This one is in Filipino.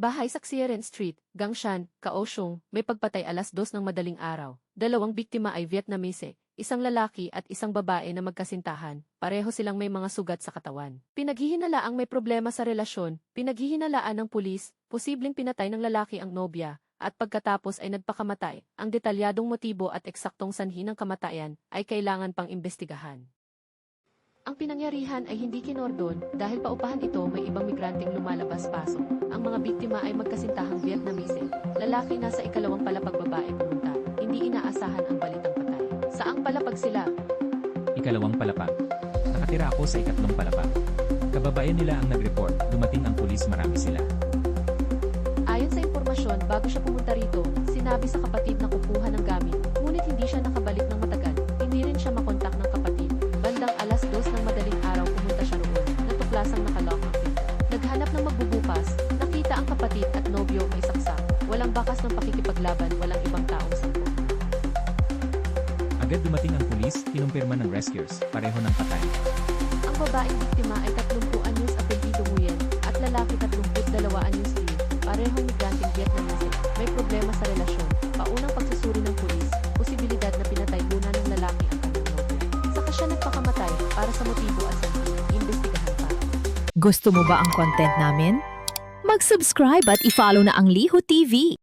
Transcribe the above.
Bahay sa Xieren Street, Gangshan, Kaohsiung, may pagpatay alas 2 ng madaling araw. Dalawang biktima ay Vietnamese, isang lalaki at isang babae na magkasintahan. Pareho silang may mga sugat sa katawan. Pinaghihinalaang may problema sa relasyon, pinaghihinalaan ng pulis, posibleng pinatay ng lalaki ang nobya, at pagkatapos ay nagpakamatay. Ang detalyadong motibo at eksaktong sanhi ng kamatayan ay kailangan pang imbestigahan. Ang pinangyarihan ay hindi kinordon dahil paupahan ito may ibang migranteng lumalabas-pasok. Ang mga biktima ay magkasintahang Vietnamese. Lalaki nasa ikalawang palapag, babae pumunta. Hindi inaasahan ang balitang patay. Saang palapag sila? Ikalawang palapag. Nakatira ako sa ikatlong palapag. Kababayan nila ang nag-report, dumating ang pulis, marami sila. Ayon sa impormasyon, bago siya pumunta rito, sinabi sa kapatid na kukuha ng gamit, ngunit hindi siya nakabalik ng matagal. Hindi rin siya makontak ng kapatid. Bandang alas 2 ng madaling araw pumunta siya roon, natuklasang nakalock ang pinto. Naghanap ng magbubukas, nakita ang kapatid at nobyo may saksak. Walang bakas ng pakikipaglaban, walang ibang taong sangkot. Agad dumating ang pulis, kinumpirma ng rescuers, pareho ng patay. Ang babaeng biktima ay 30 anyos apelyido Nguyen at lalaki 32 anyos Lee. Parehong migranteng Vietnamese. May problema sa relasyon. Paunang pagsusuri ng pulis, posibilidad na pinatay muna ng lalaki ang kanyang nobya. Saka siya nagpakamatay para sa motibo at sanhi. Imbestigahan pa. Gusto mo ba ang content namin? Mag-subscribe at i-follow na ang Liho TV.